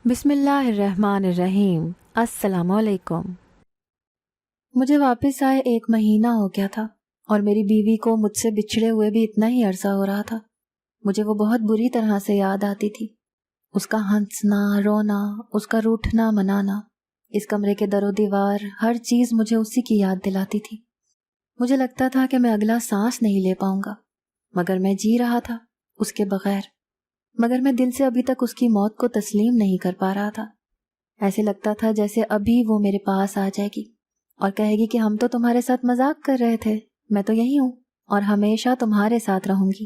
بسم اللہ الرحمن الرحیم۔ السلام علیکم۔ مجھے واپس آئے 1 مہینہ ہو گیا تھا اور میری بیوی کو مجھ سے بچھڑے ہوئے بھی اتنا ہی عرصہ ہو رہا تھا۔ مجھے وہ بہت بری طرح سے یاد آتی تھی، اس کا ہنسنا، رونا، اس کا روٹھنا منانا، اس کمرے کے در و دیوار، ہر چیز مجھے اسی کی یاد دلاتی تھی۔ مجھے لگتا تھا کہ میں اگلا سانس نہیں لے پاؤں گا، مگر میں جی رہا تھا اس کے بغیر، مگر میں دل سے ابھی تک اس کی موت کو تسلیم نہیں کر پا رہا تھا۔ ایسے لگتا تھا جیسے ابھی وہ میرے پاس آ جائے گی اور کہے گی کہ ہم تو تمہارے ساتھ مذاق کر رہے تھے، میں تو یہی ہوں اور ہمیشہ تمہارے ساتھ رہوں گی۔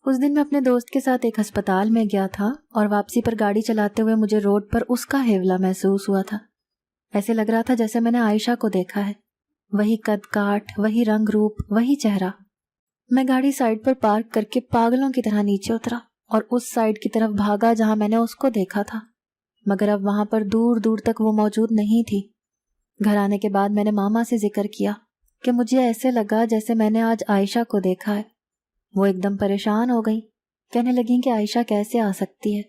اس دن میں اپنے دوست کے ساتھ ایک ہسپتال میں گیا تھا اور واپسی پر گاڑی چلاتے ہوئے مجھے روڈ پر اس کا ہیولا محسوس ہوا تھا۔ ایسے لگ رہا تھا جیسے میں نے عائشہ کو دیکھا ہے، وہی قد کاٹ، وہی رنگ روپ، وہی چہرہ۔ میں گاڑی سائڈ پر پارک کر کے پاگلوں کی طرح نیچے اترا اور اس سائڈ کی طرف بھاگا جہاں میں نے اس کو دیکھا تھا، مگر اب وہاں پر دور دور تک وہ موجود نہیں تھی۔ گھر آنے کے بعد میں نے ماما سے ذکر کیا کہ مجھے ایسے لگا جیسے میں نے آج عائشہ کو دیکھا ہے۔ وہ ایک دم پریشان ہو گئی، کہنے لگیں کہ عائشہ کیسے آ سکتی ہے،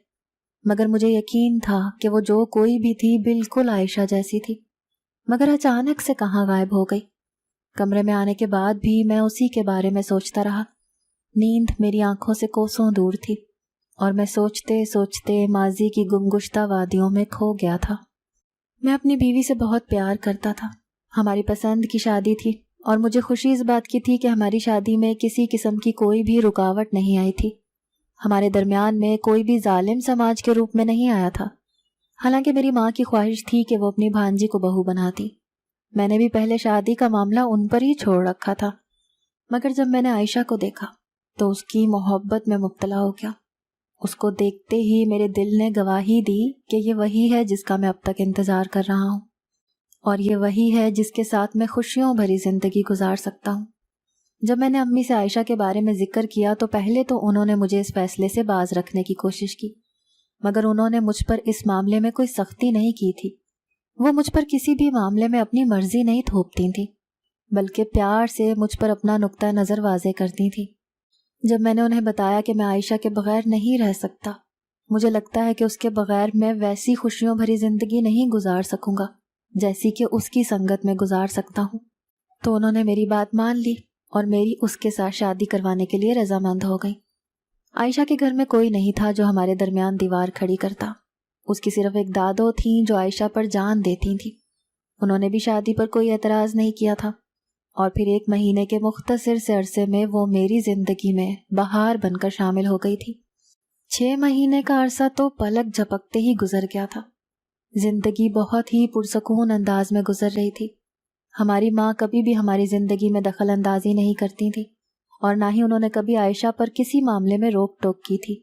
مگر مجھے یقین تھا کہ وہ جو کوئی بھی تھی بالکل عائشہ جیسی تھی، مگر اچانک سے کہاں غائب ہو گئی۔ کمرے میں آنے کے بعد بھی میں اسی کے بارے میں سوچتا رہا۔ نیند میری آنکھوں سے کوسوں دور تھی اور میں سوچتے سوچتے ماضی کی گمگشتہ وادیوں میں کھو گیا تھا۔ میں اپنی بیوی سے بہت پیار کرتا تھا، ہماری پسند کی شادی تھی اور مجھے خوشی اس بات کی تھی کہ ہماری شادی میں کسی قسم کی کوئی بھی رکاوٹ نہیں آئی تھی۔ ہمارے درمیان میں کوئی بھی ظالم سماج کے روپ میں نہیں آیا تھا۔ حالانکہ میری ماں کی خواہش تھی کہ وہ اپنی بھانجی کو بہو بناتی، میں نے بھی پہلے شادی کا معاملہ ان پر ہی چھوڑ رکھا تھا، مگر جب میں نے عائشہ کو دیکھا تو اس کی محبت میں مبتلا ہو گیا۔ اس کو دیکھتے ہی میرے دل نے گواہی دی کہ یہ وہی ہے جس کا میں اب تک انتظار کر رہا ہوں، اور یہ وہی ہے جس کے ساتھ میں خوشیوں بھری زندگی گزار سکتا ہوں۔ جب میں نے امی سے عائشہ کے بارے میں ذکر کیا تو پہلے تو انہوں نے مجھے اس فیصلے سے باز رکھنے کی کوشش کی، مگر انہوں نے مجھ پر اس معاملے میں کوئی سختی نہیں کی تھی۔ وہ مجھ پر کسی بھی معاملے میں اپنی مرضی نہیں تھوپتی تھیں، بلکہ پیار سے مجھ پر اپنا نقطہ نظر واضح کرتی تھیں۔ جب میں نے انہیں بتایا کہ میں عائشہ کے بغیر نہیں رہ سکتا، مجھے لگتا ہے کہ اس کے بغیر میں ویسی خوشیوں بھری زندگی نہیں گزار سکوں گا جیسی کہ اس کی سنگت میں گزار سکتا ہوں، تو انہوں نے میری بات مان لی اور میری اس کے ساتھ شادی کروانے کے لیے رضامند ہو گئی۔ عائشہ کے گھر میں کوئی نہیں تھا جو ہمارے درمیان دیوار کھڑی کرتا۔ اس کی صرف ایک دادو تھیں جو عائشہ پر جان دیتی تھیں۔ انہوں نے بھی شادی پر کوئی اعتراض نہیں کیا تھا، اور پھر 1 مہینے کے مختصر سے عرصے میں وہ میری زندگی میں بہار بن کر شامل ہو گئی تھی۔ 6 مہینے کا عرصہ تو پلک جھپکتے ہی گزر گیا تھا۔ زندگی بہت ہی پرسکون انداز میں گزر رہی تھی۔ ہماری ماں کبھی بھی ہماری زندگی میں دخل اندازی نہیں کرتی تھی اور نہ ہی انہوں نے کبھی عائشہ پر کسی معاملے میں روک ٹوک کی تھی۔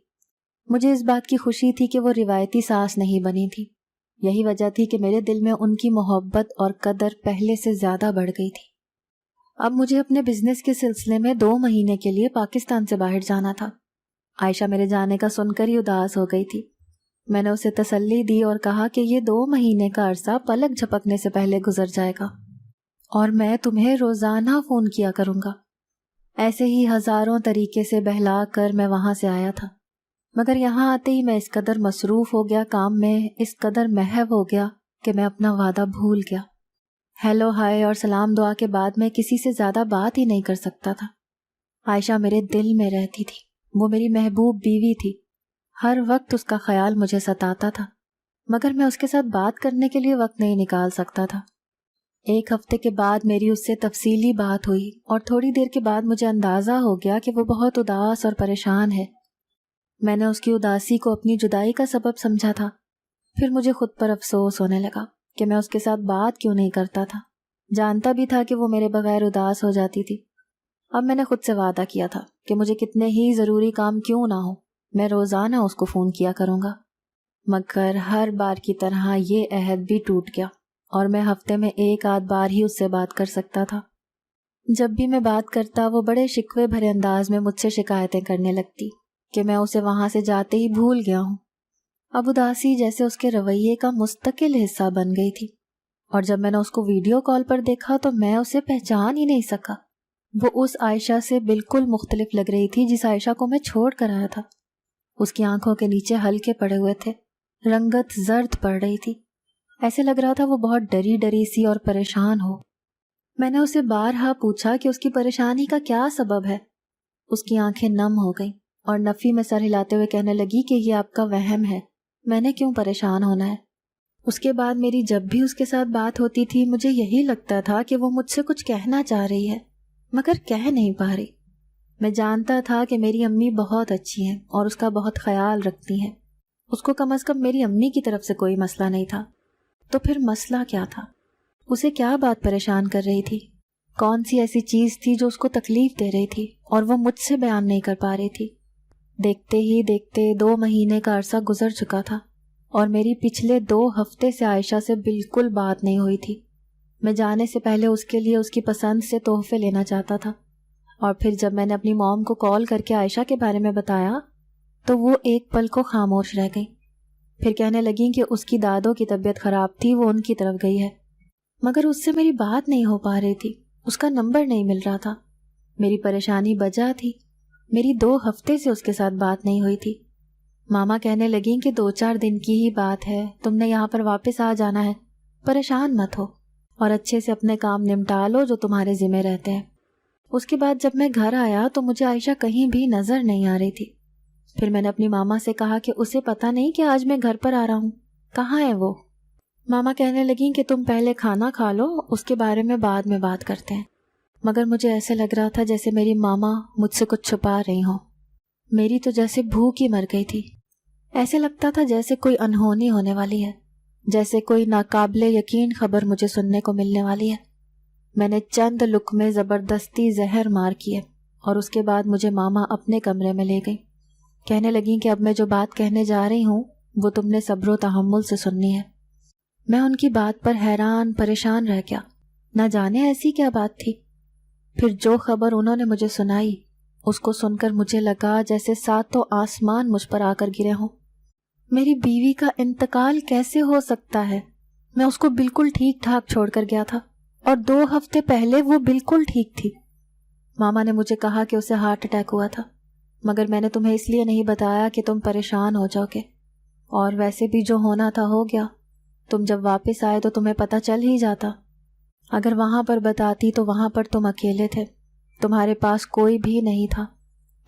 مجھے اس بات کی خوشی تھی کہ وہ روایتی ساس نہیں بنی تھی۔ یہی وجہ تھی کہ میرے دل میں ان کی محبت اور قدر پہلے سے زیادہ بڑھ گئی تھی۔ اب مجھے اپنے بزنس کے سلسلے میں 2 مہینے کے لیے پاکستان سے باہر جانا تھا۔ عائشہ میرے جانے کا سن کر ہی اداس ہو گئی تھی۔ میں نے اسے تسلی دی اور کہا کہ یہ 2 مہینے کا عرصہ پلک جھپکنے سے پہلے گزر جائے گا اور میں تمہیں روزانہ فون کیا کروں گا۔ ایسے ہی ہزاروں طریقے سے بہلا کر میں وہاں سے آیا تھا، مگر یہاں آتے ہی میں اس قدر مصروف ہو گیا کام میں، اس قدر محو ہو گیا کہ میں اپنا وعدہ بھول گیا۔ ہیلو ہائے اور سلام دعا کے بعد میں کسی سے زیادہ بات ہی نہیں کر سکتا تھا۔ عائشہ میرے دل میں رہتی تھی، وہ میری محبوب بیوی تھی، ہر وقت اس کا خیال مجھے ستاتا تھا، مگر میں اس کے ساتھ بات کرنے کے لیے وقت نہیں نکال سکتا تھا۔ 1 ہفتے کے بعد میری اس سے تفصیلی بات ہوئی اور تھوڑی دیر کے بعد مجھے اندازہ ہو گیا کہ وہ بہت اداس اور پریشان ہے۔ میں نے اس کی اداسی کو اپنی جدائی کا سبب سمجھا تھا۔ پھر مجھے خود پر افسوس ہونے لگا کہ میں اس کے ساتھ بات کیوں نہیں کرتا تھا، جانتا بھی تھا کہ وہ میرے بغیر اداس ہو جاتی تھی۔ اب میں نے خود سے وعدہ کیا تھا کہ مجھے کتنے ہی ضروری کام کیوں نہ ہو، میں روزانہ اس کو فون کیا کروں گا، مگر ہر بار کی طرح یہ عہد بھی ٹوٹ گیا اور میں ہفتے میں 1 آدھ بار ہی اس سے بات کر سکتا تھا۔ جب بھی میں بات کرتا وہ بڑے شکوے بھرے انداز میں مجھ سے شکایتیں کرنے لگتی کہ میں اسے وہاں سے جاتے ہی بھول گیا ہوں۔ اب اداسی جیسے اس کے رویے کا مستقل حصہ بن گئی تھی، اور جب میں نے اس کو ویڈیو کال پر دیکھا تو میں اسے پہچان ہی نہیں سکا۔ وہ اس عائشہ سے بالکل مختلف لگ رہی تھی جس عائشہ کو میں چھوڑ کر آیا تھا۔ اس کی آنکھوں کے نیچے ہلکے پڑے ہوئے تھے، رنگت زرد پڑ رہی تھی، ایسے لگ رہا تھا وہ بہت ڈری ڈری سی اور پریشان ہو۔ میں نے اسے بارہا پوچھا کہ اس کی پریشانی کا کیا سبب ہے۔ اس کی آنکھیں نم ہو گئیں اور نفی میں سر ہلاتے ہوئے کہنے لگی کہ یہ آپ کا وہم ہے، میں نے کیوں پریشان ہونا ہے۔ اس کے بعد میری جب بھی اس کے ساتھ بات ہوتی تھی مجھے یہی لگتا تھا کہ وہ مجھ سے کچھ کہنا چاہ رہی ہے مگر کہہ نہیں پا رہی۔ میں جانتا تھا کہ میری امی بہت اچھی ہیں اور اس کا بہت خیال رکھتی ہیں، اس کو کم از کم میری امی کی طرف سے کوئی مسئلہ نہیں تھا۔ تو پھر مسئلہ کیا تھا؟ اسے کیا بات پریشان کر رہی تھی؟ کون سی ایسی چیز تھی جو اس کو تکلیف دے رہی تھی اور وہ مجھ سے بیان نہیں کر پا رہی تھی؟ دیکھتے ہی دیکھتے 2 مہینے کا عرصہ گزر چکا تھا اور میری پچھلے 2 ہفتے سے عائشہ سے بالکل بات نہیں ہوئی تھی۔ میں جانے سے پہلے اس کے لیے اس کی پسند سے تحفے لینا چاہتا تھا، اور پھر جب میں نے اپنی موم کو کال کر کے عائشہ کے بارے میں بتایا تو وہ ایک پل کو خاموش رہ گئی، پھر کہنے لگیں کہ اس کی دادوں کی طبیعت خراب تھی، وہ ان کی طرف گئی ہے۔ مگر اس سے میری بات نہیں ہو پا رہی تھی، اس کا نمبر نہیں مل رہا تھا۔ میری پریشانی بجا تھی، میری 2 ہفتے سے اس کے ساتھ بات نہیں ہوئی تھی۔ ماما کہنے لگیں کہ 2-4 دن کی ہی بات ہے، تم نے یہاں پر واپس آ جانا ہے، پریشان مت ہو اور اچھے سے اپنے کام نمٹا لو جو تمہارے ذمہ رہتے ہیں۔ اس کے بعد جب میں گھر آیا تو مجھے عائشہ کہیں بھی نظر نہیں آ رہی تھی۔ پھر میں نے اپنی ماما سے کہا کہ اسے پتہ نہیں کہ آج میں گھر پر آ رہا ہوں، کہاں ہے وہ؟ ماما کہنے لگیں کہ تم پہلے کھانا کھا لو، اس کے بارے میں بعد میں بات کرتے ہیں۔ مگر مجھے ایسے لگ رہا تھا جیسے میری ماما مجھ سے کچھ چھپا رہی ہوں۔ میری تو جیسے بھوک ہی مر گئی تھی، ایسے لگتا تھا جیسے کوئی انہونی ہونے والی ہے، جیسے کوئی ناقابل یقین خبر مجھے سننے کو ملنے والی ہے۔ میں نے چند لقمے زبردستی زہر مار کیے اور اس کے بعد مجھے ماما اپنے کمرے میں لے گئی، کہنے لگیں کہ اب میں جو بات کہنے جا رہی ہوں وہ تم نے صبر و تحمل سے سننی ہے۔ میں ان کی بات پر حیران پریشان رہ گیا، نہ جانے ایسی کیا بات تھی۔ پھر جو خبر انہوں نے مجھے سنائی اس کو سن کر مجھے لگا جیسے 7 آسمان مجھ پر آ کر گرے ہوں۔ میری بیوی کا انتقال کیسے ہو سکتا ہے؟ میں اس کو بالکل ٹھیک ٹھاک چھوڑ کر گیا تھا اور 2 ہفتے پہلے وہ بالکل ٹھیک تھی۔ ماما نے مجھے کہا کہ اسے ہارٹ اٹیک ہوا تھا، مگر میں نے تمہیں اس لیے نہیں بتایا کہ تم پریشان ہو جاؤ گے، اور ویسے بھی جو ہونا تھا ہو گیا۔ تم جب واپس آئے تو تمہیں پتہ چل ہی جاتا۔ اگر وہاں پر بتاتی تو وہاں پر تم اکیلے تھے، تمہارے پاس کوئی بھی نہیں تھا،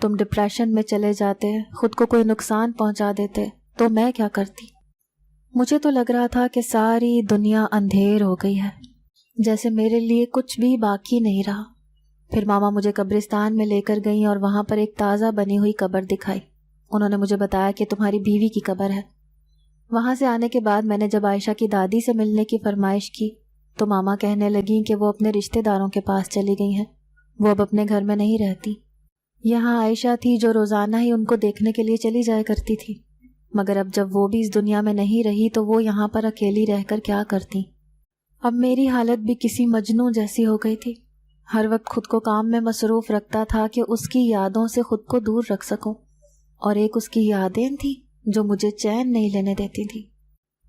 تم ڈپریشن میں چلے جاتے، خود کو کوئی نقصان پہنچا دیتے، تو میں کیا کرتی؟ مجھے تو لگ رہا تھا کہ ساری دنیا اندھیر ہو گئی ہے، جیسے میرے لیے کچھ بھی باقی نہیں رہا۔ پھر ماما مجھے قبرستان میں لے کر گئیں اور وہاں پر ایک تازہ بنی ہوئی قبر دکھائی۔ انہوں نے مجھے بتایا کہ تمہاری بیوی کی قبر ہے۔ وہاں سے آنے کے بعد میں نے جب عائشہ کی دادی سے ملنے کی فرمائش کی تو ماما کہنے لگیں کہ وہ اپنے رشتہ داروں کے پاس چلی گئی ہیں، وہ اب اپنے گھر میں نہیں رہتی۔ یہاں عائشہ تھی جو روزانہ ہی ان کو دیکھنے کے لیے چلی جایا کرتی تھی، مگر اب جب وہ بھی اس دنیا میں نہیں رہی تو وہ یہاں پر اکیلی رہ کر کیا کرتی؟ اب میری حالت بھی کسی مجنون جیسی ہو گئی تھی، ہر وقت خود کو کام میں مصروف رکھتا تھا کہ اس کی یادوں سے خود کو دور رکھ سکوں، اور ایک اس کی یادیں تھیں جو مجھے چین نہیں لینے دیتی تھی۔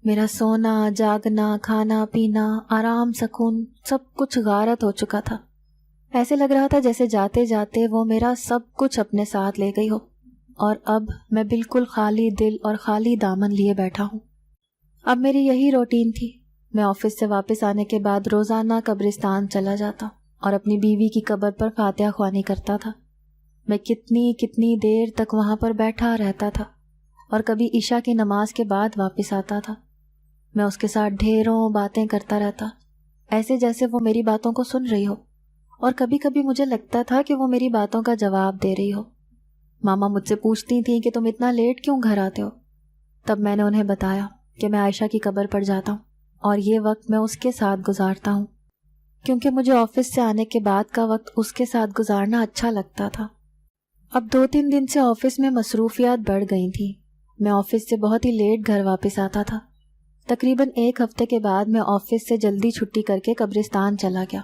میرا سونا، جاگنا، کھانا پینا، آرام، سکون، سب کچھ غارت ہو چکا تھا۔ ایسے لگ رہا تھا جیسے جاتے جاتے وہ میرا سب کچھ اپنے ساتھ لے گئی ہو، اور اب میں بالکل خالی دل اور خالی دامن لیے بیٹھا ہوں۔ اب میری یہی روٹین تھی، میں آفس سے واپس آنے کے بعد روزانہ قبرستان چلا جاتا اور اپنی بیوی کی قبر پر فاتحہ خوانی کرتا تھا۔ میں کتنی دیر تک وہاں پر بیٹھا رہتا تھا اور کبھی عشاء کی نماز کے بعد واپس آتا تھا۔ میں اس کے ساتھ ڈھیروں باتیں کرتا رہتا، ایسے جیسے وہ میری باتوں کو سن رہی ہو، اور کبھی کبھی مجھے لگتا تھا کہ وہ میری باتوں کا جواب دے رہی ہو۔ ماما مجھ سے پوچھتی تھیں کہ تم اتنا لیٹ کیوں گھر آتے ہو؟ تب میں نے انہیں بتایا کہ میں عائشہ کی قبر پر جاتا ہوں اور یہ وقت میں اس کے ساتھ گزارتا ہوں، کیونکہ مجھے آفس سے آنے کے بعد کا وقت اس کے ساتھ گزارنا اچھا لگتا تھا۔ اب 2-3 دن سے آفس میں مصروفیات بڑھ گئی تھیں، میں آفس سے بہت ہی لیٹ گھر واپس آتا تھا۔ تقریباً 1 ہفتے کے بعد میں آفس سے جلدی چھٹی کر کے قبرستان چلا گیا،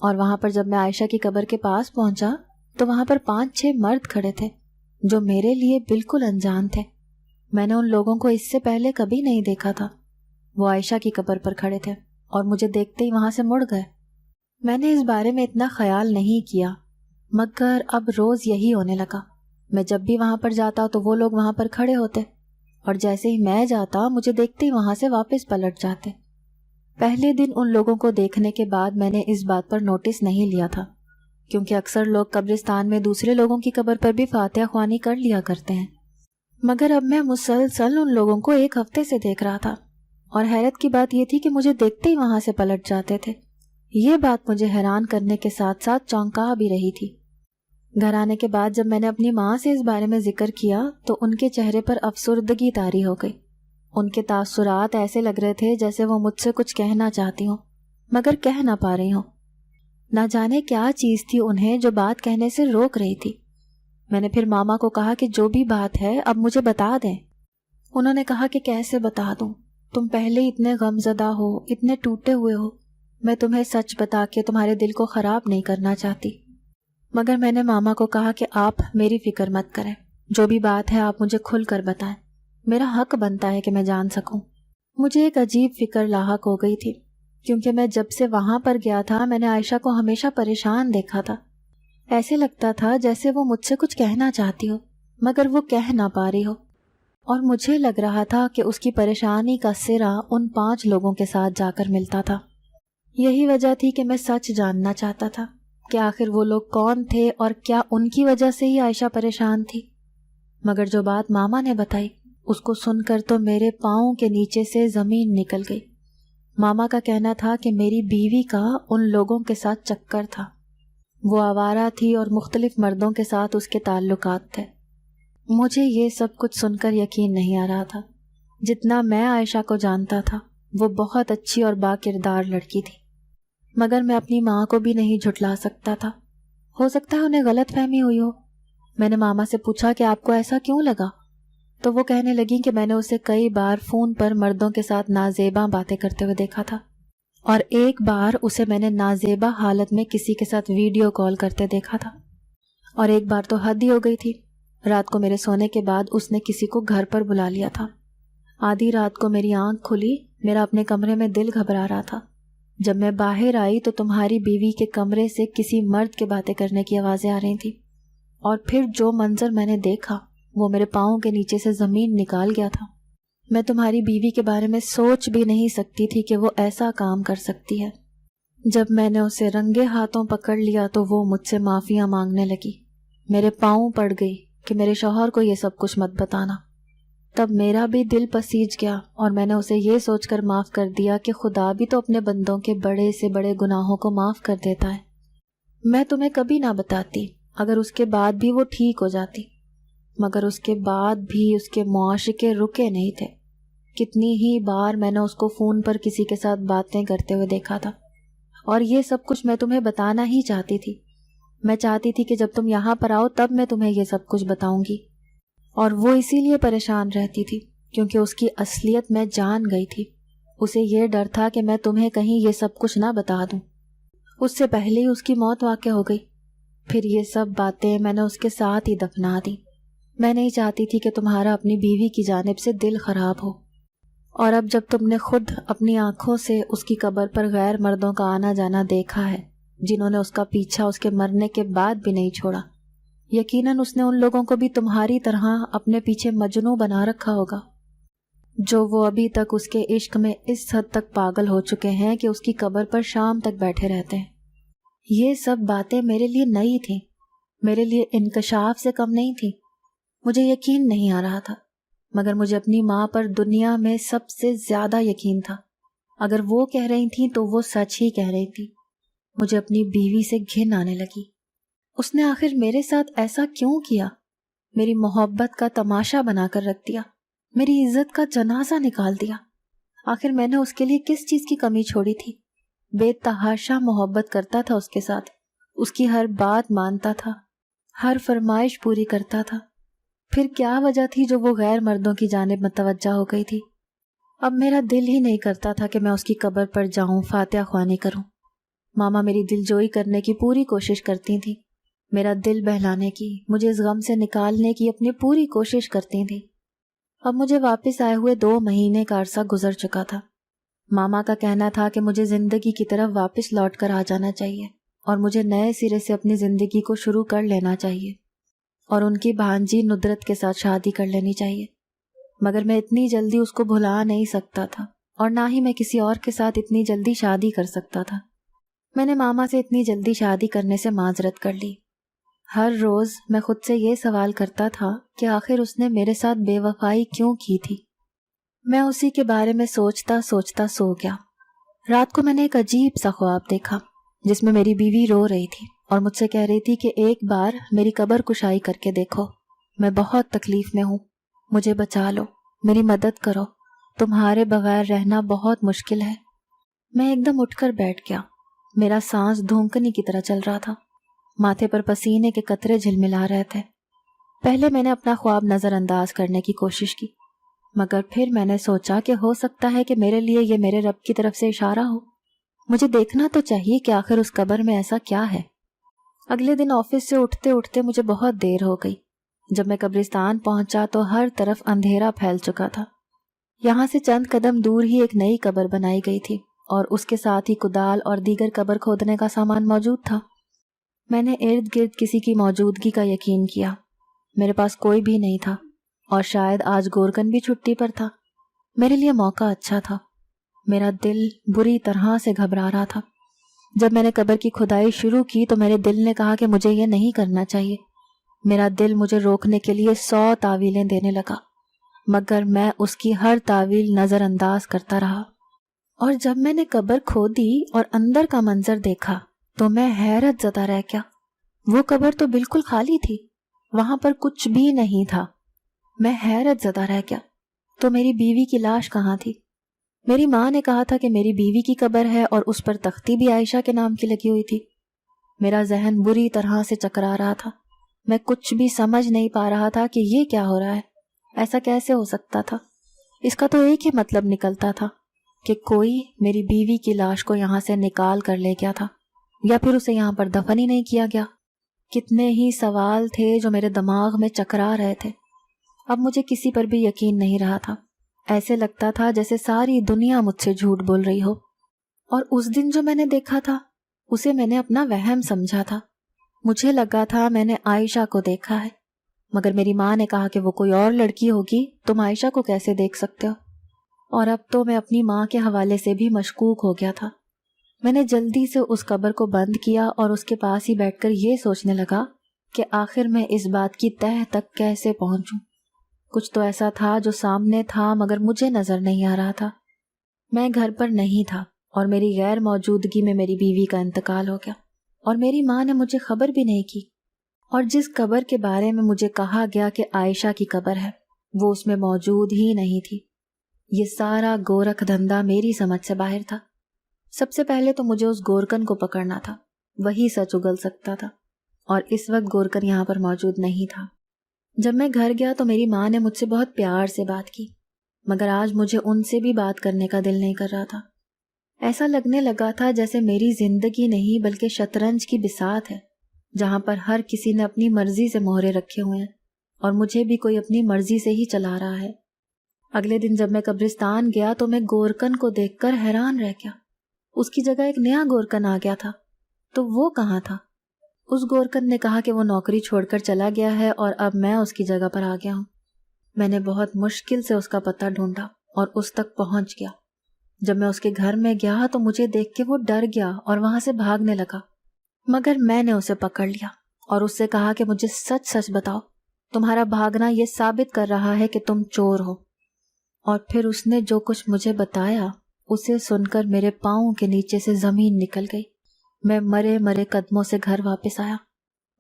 اور وہاں پر جب میں عائشہ کی قبر کے پاس پہنچا تو وہاں پر 5-6 مرد کھڑے تھے جو میرے لیے بالکل انجان تھے۔ میں نے ان لوگوں کو اس سے پہلے کبھی نہیں دیکھا تھا۔ وہ عائشہ کی قبر پر کھڑے تھے اور مجھے دیکھتے ہی وہاں سے مڑ گئے۔ میں نے اس بارے میں اتنا خیال نہیں کیا، مگر اب روز یہی ہونے لگا، میں جب بھی وہاں پر جاتا تو وہ لوگ وہاں پر کھڑے ہوتے، اور جیسے ہی میں جاتا مجھے دیکھتے ہی وہاں سے واپس پلٹ جاتے۔ پہلے دن ان لوگوں کو دیکھنے کے بعد میں نے اس بات پر نوٹس نہیں لیا تھا، کیونکہ اکثر لوگ قبرستان میں دوسرے لوگوں کی قبر پر بھی فاتحہ خوانی کر لیا کرتے ہیں، مگر اب میں مسلسل ان لوگوں کو ایک ہفتے سے دیکھ رہا تھا، اور حیرت کی بات یہ تھی کہ مجھے دیکھتے ہی وہاں سے پلٹ جاتے تھے۔ یہ بات مجھے حیران کرنے کے ساتھ ساتھ چونکا بھی رہی تھی۔ گھر آنے کے بعد جب میں نے اپنی ماں سے اس بارے میں ذکر کیا تو ان کے چہرے پر افسردگی طاری ہو گئی۔ ان کے تاثرات ایسے لگ رہے تھے جیسے وہ مجھ سے کچھ کہنا چاہتی ہوں مگر کہہ نہ پا رہی ہوں۔ نہ جانے کیا چیز تھی انہیں جو بات کہنے سے روک رہی تھی۔ میں نے پھر ماما کو کہا کہ جو بھی بات ہے اب مجھے بتا دیں۔ انہوں نے کہا کہ کیسے بتا دوں، تم پہلے اتنے غم زدہ ہو، اتنے ٹوٹے ہوئے ہو، میں تمہیں سچ بتا کے تمہارے دل کو خراب نہیں کرنا چاہتی۔ مگر میں نے ماما کو کہا کہ آپ میری فکر مت کریں، جو بھی بات ہے آپ مجھے کھل کر بتائیں، میرا حق بنتا ہے کہ میں جان سکوں۔ مجھے ایک عجیب فکر لاحق ہو گئی تھی، کیونکہ میں جب سے وہاں پر گیا تھا میں نے عائشہ کو ہمیشہ پریشان دیکھا تھا۔ ایسے لگتا تھا جیسے وہ مجھ سے کچھ کہنا چاہتی ہو مگر وہ کہہ نہ پا رہی ہو، اور مجھے لگ رہا تھا کہ اس کی پریشانی کا سرا ان 5 لوگوں کے ساتھ جا کر ملتا تھا۔ یہی وجہ تھی کہ میں سچ جاننا چاہتا تھا کہ آخر وہ لوگ کون تھے اور کیا ان کی وجہ سے ہی عائشہ پریشان تھی۔ مگر جو بات ماما نے بتائی اس کو سن کر تو میرے پاؤں کے نیچے سے زمین نکل گئی۔ ماما کا کہنا تھا کہ میری بیوی کا ان لوگوں کے ساتھ چکر تھا، وہ آوارہ تھی اور مختلف مردوں کے ساتھ اس کے تعلقات تھے۔ مجھے یہ سب کچھ سن کر یقین نہیں آ رہا تھا۔ جتنا میں عائشہ کو جانتا تھا وہ بہت اچھی اور با کردار لڑکی تھی، مگر میں اپنی ماں کو بھی نہیں جھٹلا سکتا تھا۔ ہو سکتا ہے انہیں غلط فہمی ہوئی ہو۔ میں نے ماما سے پوچھا کہ آپ کو ایسا کیوں لگا، تو وہ کہنے لگیں کہ میں نے اسے کئی بار فون پر مردوں کے ساتھ نازیبا باتیں کرتے ہوئے دیکھا تھا، اور ایک بار اسے میں نے نازیبا حالت میں کسی کے ساتھ ویڈیو کال کرتے دیکھا تھا، اور ایک بار تو حد ہی ہو گئی تھی، رات کو میرے سونے کے بعد اس نے کسی کو گھر پر بلا لیا تھا۔ آدھی رات کو میری آنکھ کھلی، میرا اپنے کمرے میں دل گھبرا رہا تھا۔ جب میں باہر آئی تو تمہاری بیوی کے کمرے سے کسی مرد کے باتیں کرنے کی آوازیں آ رہی تھیں، اور پھر جو منظر میں نے دیکھا وہ میرے پاؤں کے نیچے سے زمین نکال گیا تھا۔ میں تمہاری بیوی کے بارے میں سوچ بھی نہیں سکتی تھی کہ وہ ایسا کام کر سکتی ہے۔ جب میں نے اسے رنگے ہاتھوں پکڑ لیا تو وہ مجھ سے معافیاں مانگنے لگی۔ میرے پاؤں پڑ گئی کہ میرے شوہر کو یہ سب کچھ مت بتانا۔ تب میرا بھی دل پسیج گیا اور میں نے اسے یہ سوچ کر معاف کر دیا کہ خدا بھی تو اپنے بندوں کے بڑے سے بڑے گناہوں کو معاف کر دیتا ہے۔ میں تمہیں کبھی نہ بتاتی اگر اس کے بعد بھی وہ ٹھیک ہو جاتی، مگر اس کے بعد بھی اس کے معاشقے رکے نہیں تھے۔ کتنی ہی بار میں نے اس کو فون پر کسی کے ساتھ باتیں کرتے ہوئے دیکھا تھا، اور یہ سب کچھ میں تمہیں بتانا ہی چاہتی تھی۔ میں چاہتی تھی کہ جب تم یہاں پر آؤ تب میں تمہیں یہ سب کچھ بتاؤں گی، اور وہ اسی لیے پریشان رہتی تھی کیونکہ اس کی اصلیت میں جان گئی تھی۔ اسے یہ ڈر تھا کہ میں تمہیں کہیں یہ سب کچھ نہ بتا دوں۔ اس سے پہلے ہی اس کی موت واقع ہو گئی۔ پھر یہ سب باتیں میں نے اس کے ساتھ ہی دفنا دی۔ میں نہیں چاہتی تھی کہ تمہارا اپنی بیوی کی جانب سے دل خراب ہو، اور اب جب تم نے خود اپنی آنکھوں سے اس کی قبر پر غیر مردوں کا آنا جانا دیکھا ہے جنہوں نے اس کا پیچھا اس کے مرنے کے بعد بھی نہیں چھوڑا، یقیناً اس نے ان لوگوں کو بھی تمہاری طرح اپنے پیچھے مجنوں بنا رکھا ہوگا، جو وہ ابھی تک اس کے عشق میں اس حد تک پاگل ہو چکے ہیں کہ اس کی قبر پر شام تک بیٹھے رہتے ہیں۔ یہ سب باتیں میرے لیے نئی تھیں، میرے لیے انکشاف سے کم نہیں تھی۔ مجھے یقین نہیں آ رہا تھا، مگر مجھے اپنی ماں پر دنیا میں سب سے زیادہ یقین تھا۔ اگر وہ کہہ رہی تھیں تو وہ سچ ہی کہہ رہی تھی۔ مجھے اپنی بیوی سے گھن آنے لگی۔ اس نے آخر میرے ساتھ ایسا کیوں کیا؟ میری محبت کا تماشا بنا کر رکھ دیا، میری عزت کا جنازہ نکال دیا۔ آخر میں نے اس کے لیے کس چیز کی کمی چھوڑی تھی؟ بے تحاشا محبت کرتا تھا اس کے ساتھ، اس کی ہر بات مانتا تھا، ہر فرمائش پوری کرتا تھا۔ پھر کیا وجہ تھی جو وہ غیر مردوں کی جانب متوجہ ہو گئی تھی؟ اب میرا دل ہی نہیں کرتا تھا کہ میں اس کی قبر پر جاؤں، فاتحہ خوانی کروں۔ ماما میری دل جوئی کرنے کی پوری کوشش کرتی تھیں، میرا دل بہلانے کی، مجھے اس غم سے نکالنے کی اپنی پوری کوشش کرتی تھیں۔ اب مجھے واپس آئے ہوئے 2 مہینے کا عرصہ گزر چکا تھا۔ ماما کا کہنا تھا کہ مجھے زندگی کی طرف واپس لوٹ کر آ جانا چاہیے اور مجھے نئے سرے سے اپنی زندگی کو شروع کر لینا چاہیے، اور ان کی بھانجی ندرت کے ساتھ شادی کر لینی چاہیے۔ مگر میں اتنی جلدی اس کو بھلا نہیں سکتا تھا، اور نہ ہی میں کسی اور کے ساتھ اتنی جلدی شادی کر سکتا تھا۔ میں نے ماما سے اتنی جلدی شادی کرنے سے معذرت کر لی۔ ہر روز میں خود سے یہ سوال کرتا تھا کہ آخر اس نے میرے ساتھ بے وفائی کیوں کی تھی۔ میں اسی کے بارے میں سوچتا سوچتا سو گیا۔ رات کو میں نے ایک عجیب سا خواب دیکھا جس میں میری بیوی رو رہی تھی اور مجھ سے کہہ رہی تھی کہ ایک بار میری قبر کشائی کر کے دیکھو، میں بہت تکلیف میں ہوں، مجھے بچا لو، میری مدد کرو، تمہارے بغیر رہنا بہت مشکل ہے۔ میں ایک دم اٹھ کر بیٹھ گیا۔ میرا سانس دھونکنی کی طرح چل رہا تھا، ماتھے پر پسینے کے قطرے جھلملا رہے تھے۔ پہلے میں نے اپنا خواب نظر انداز کرنے کی کوشش کی، مگر پھر میں نے سوچا کہ ہو سکتا ہے کہ میرے لیے یہ میرے رب کی طرف سے اشارہ ہو۔ مجھے دیکھنا تو چاہیے کہ آخر اس قبر میں ایسا کیا ہے۔ اگلے دن آفس سے اٹھتے اٹھتے مجھے بہت دیر ہو گئی۔ جب میں قبرستان پہنچا تو ہر طرف اندھیرا پھیل چکا تھا۔ یہاں سے چند قدم دور ہی ایک نئی قبر بنائی گئی تھی اور اس کے ساتھ ہی کدال اور دیگر قبر کھودنے کا سامان موجود تھا۔ میں نے ارد گرد کسی کی موجودگی کا یقین کیا۔ میرے پاس کوئی بھی نہیں تھا اور شاید آج گورکن بھی چھٹی پر تھا۔ میرے لیے موقع اچھا تھا۔ میرا دل بری طرح سے گھبرا رہا تھا۔ جب میں نے قبر کی کھدائی شروع کی تو میرے دل نے کہا کہ مجھے یہ نہیں کرنا چاہیے۔ میرا دل مجھے روکنے کے لیے 100 تعویلیں دینے لگا، مگر میں اس کی ہر تعویل نظر انداز کرتا رہا۔ اور جب میں نے قبر کھودی اور اندر کا منظر دیکھا تو میں حیرت زدہ رہ گیا۔ وہ قبر تو بالکل خالی تھی، وہاں پر کچھ بھی نہیں تھا۔ میں حیرت زدہ رہ گیا۔ تو میری بیوی کی لاش کہاں تھی؟ میری ماں نے کہا تھا کہ میری بیوی کی قبر ہے اور اس پر تختی بھی عائشہ کے نام کی لگی ہوئی تھی۔ میرا ذہن بری طرح سے چکرا رہا تھا۔ میں کچھ بھی سمجھ نہیں پا رہا تھا کہ یہ کیا ہو رہا ہے، ایسا کیسے ہو سکتا تھا۔ اس کا تو ایک ہی مطلب نکلتا تھا کہ کوئی میری بیوی کی لاش کو یہاں سے نکال کر لے گیا تھا، یا پھر اسے یہاں پر دفن ہی نہیں کیا گیا۔ کتنے ہی سوال تھے جو میرے دماغ میں چکرا رہے تھے۔ اب مجھے کسی پر بھی یقین نہیں رہا تھا۔ ایسے لگتا تھا جیسے ساری دنیا مجھ سے جھوٹ بول رہی ہو، اور اس دن جو میں نے دیکھا تھا اسے میں نے اپنا وہم سمجھا تھا۔ مجھے لگا تھا میں نے عائشہ کو دیکھا ہے، مگر میری ماں نے کہا کہ وہ کوئی اور لڑکی ہوگی، تم عائشہ کو کیسے دیکھ سکتے ہو؟ اور اب تو میں اپنی ماں کے حوالے سے بھی مشکوک ہو گیا تھا۔ میں نے جلدی سے اس قبر کو بند کیا اور اس کے پاس ہی بیٹھ کر یہ سوچنے لگا کہ آخر میں اس بات کی تہہ تک کیسے پہنچوں۔ کچھ تو ایسا تھا جو سامنے تھا مگر مجھے نظر نہیں آ رہا تھا۔ میں گھر پر نہیں تھا اور میری غیر موجودگی میں میری بیوی کا انتقال ہو گیا، اور میری ماں نے مجھے خبر بھی نہیں کی۔ اور جس قبر کے بارے میں مجھے کہا گیا کہ عائشہ کی قبر ہے، وہ اس میں موجود ہی نہیں تھی۔ یہ سارا گورکھ دھندا میری سمجھ سے باہر تھا۔ سب سے پہلے تو مجھے اس گورکن کو پکڑنا تھا، وہی سچ اگل سکتا تھا، اور اس وقت گورکن یہاں پر موجود نہیں تھا۔ جب میں گھر گیا تو میری ماں نے مجھ سے بہت پیار سے بات کی، مگر آج مجھے ان سے بھی بات کرنے کا دل نہیں کر رہا تھا۔ ایسا لگنے لگا تھا جیسے میری زندگی نہیں بلکہ شطرنج کی بساط ہے، جہاں پر ہر کسی نے اپنی مرضی سے مہرے رکھے ہوئے ہیں اور مجھے بھی کوئی اپنی مرضی سے ہی چلا رہا ہے۔ اگلے دن جب میں قبرستان گیا تو میں گورکن کو دیکھ کر حیران رہ گیا۔ اس کی جگہ ایک نیا گورکن آ گیا تھا، تو وہ کہاں تھا؟ اس گورکن نے کہا کہ وہ نوکری چھوڑ کر چلا گیا ہے اور اب میں اس کی جگہ پر آ گیا ہوں۔ میں نے بہت مشکل سے اس کا پتہ ڈھونڈا اور اس تک پہنچ گیا۔ جب میں اس کے گھر میں گیا تو مجھے دیکھ کے وہ ڈر گیا اور وہاں سے بھاگنے لگا، مگر میں نے اسے پکڑ لیا اور اس سے کہا کہ مجھے سچ سچ بتاؤ، تمہارا بھاگنا یہ ثابت کر رہا ہے کہ تم چور ہو۔ اور پھر اس نے جو کچھ مجھے بتایا اسے سن کر میرے پاؤں کے نیچے سے زمین نکل گئی۔ میں مرے مرے قدموں سے گھر واپس آیا۔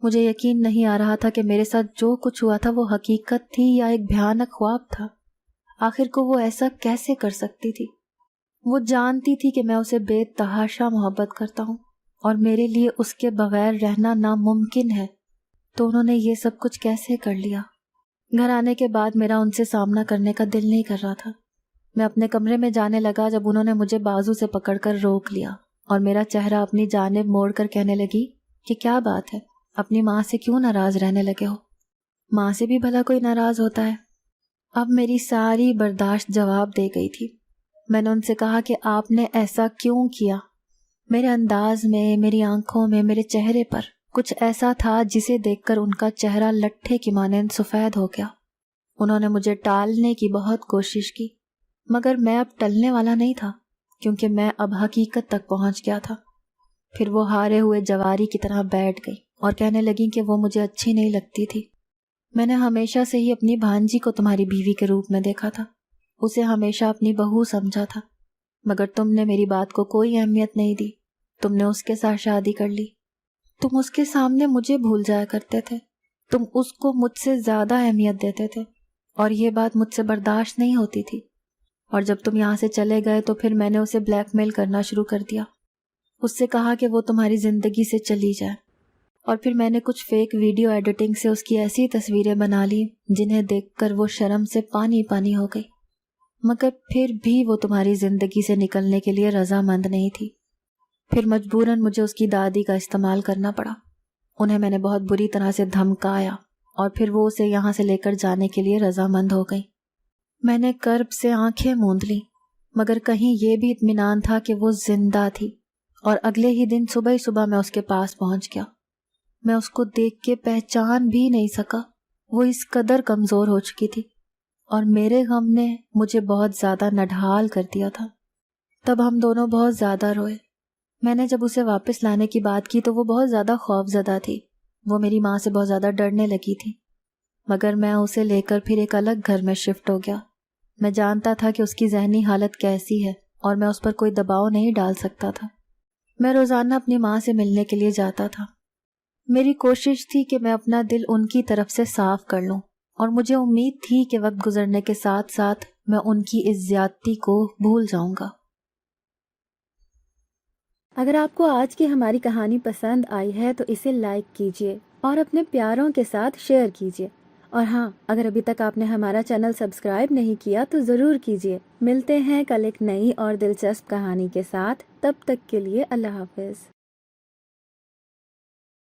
مجھے یقین نہیں آ رہا تھا کہ میرے ساتھ جو کچھ ہوا تھا وہ حقیقت تھی یا ایک بھیانک خواب تھا۔ آخر کو وہ ایسا کیسے کر سکتی تھی؟ وہ جانتی تھی کہ میں اسے بے تحاشا محبت کرتا ہوں اور میرے لیے اس کے بغیر رہنا ناممکن ہے، تو انہوں نے یہ سب کچھ کیسے کر لیا؟ گھر آنے کے بعد میرا ان سے سامنا کرنے کا دل نہیں کر رہا تھا۔ میں اپنے کمرے میں جانے لگا جب انہوں نے مجھے بازو سے پکڑ کر روک لیا اور میرا چہرہ اپنی جانب موڑ کر کہنے لگی کہ کیا بات ہے، اپنی ماں سے کیوں ناراض رہنے لگے ہو؟ ماں سے بھی بھلا کوئی ناراض ہوتا ہے؟ اب میری ساری برداشت جواب دے گئی تھی۔ میں نے ان سے کہا کہ آپ نے ایسا کیوں کیا؟ میرے انداز میں، میری آنکھوں میں، میرے چہرے پر کچھ ایسا تھا جسے دیکھ کر ان کا چہرہ لٹھے کی مانند سفید ہو گیا۔ انہوں نے مجھے ٹالنے کی بہت کوشش کی، مگر میں اب ٹلنے والا نہیں تھا، کیونکہ میں اب حقیقت تک پہنچ گیا تھا۔ پھر وہ ہارے ہوئے جواری کی طرح بیٹھ گئی اور کہنے لگیں کہ وہ مجھے اچھی نہیں لگتی تھی۔ میں نے ہمیشہ سے ہی اپنی بھانجی کو تمہاری بیوی کے روپ میں دیکھا تھا، اسے ہمیشہ اپنی بہو سمجھا تھا، مگر تم نے میری بات کو کوئی اہمیت نہیں دی، تم نے اس کے ساتھ شادی کر لی۔ تم اس کے سامنے مجھے بھول جایا کرتے تھے، تم اس کو مجھ سے زیادہ اہمیت دیتے تھے، اور یہ بات مجھ سے برداشت نہیں ہوتی تھی۔ اور جب تم یہاں سے چلے گئے تو پھر میں نے اسے بلیک میل کرنا شروع کر دیا، اس سے کہا کہ وہ تمہاری زندگی سے چلی جائے، اور پھر میں نے کچھ فیک ویڈیو ایڈیٹنگ سے اس کی ایسی تصویریں بنا لی جنہیں دیکھ کر وہ شرم سے پانی پانی ہو گئی، مگر پھر بھی وہ تمہاری زندگی سے نکلنے کے لیے رضامند نہیں تھی۔ پھر مجبوراً مجھے اس کی دادی کا استعمال کرنا پڑا، انہیں میں نے بہت بری طرح سے دھمکایا، اور پھر وہ اسے یہاں سے لے کر جانے کے لیے رضامند ہو گئی۔ میں نے کرب سے آنکھیں موند لیں، مگر کہیں یہ بھی اطمینان تھا کہ وہ زندہ تھی، اور اگلے ہی دن صبح ہی صبح میں اس کے پاس پہنچ گیا۔ میں اس کو دیکھ کے پہچان بھی نہیں سکا، وہ اس قدر کمزور ہو چکی تھی، اور میرے غم نے مجھے بہت زیادہ نڈھال کر دیا تھا۔ تب ہم دونوں بہت زیادہ روئے۔ میں نے جب اسے واپس لانے کی بات کی تو وہ بہت زیادہ خوف زدہ تھی، وہ میری ماں سے بہت زیادہ ڈرنے لگی تھی، مگر میں اسے لے کر پھر ایک الگ گھر میں شفٹ ہو گیا۔ میں جانتا تھا کہ اس کی ذہنی حالت کیسی ہے، اور میں اس پر کوئی دباؤ نہیں ڈال سکتا تھا۔ میں روزانہ اپنی ماں سے ملنے کے لیے جاتا تھا۔ میری کوشش تھی کہ میں اپنا دل ان کی طرف سے صاف کر لوں، اور مجھے امید تھی کہ وقت گزرنے کے ساتھ ساتھ میں ان کی اس زیادتی کو بھول جاؤں گا۔ اگر آپ کو آج کی ہماری کہانی پسند آئی ہے تو اسے لائک کیجیے اور اپنے پیاروں کے ساتھ شیئر کیجیے، اور ہاں، اگر ابھی تک آپ نے ہمارا چینل سبسکرائب نہیں کیا تو ضرور کیجیے۔ ملتے ہیں کل ایک نئی اور دلچسپ کہانی کے ساتھ، تب تک کے لیے اللہ حافظ۔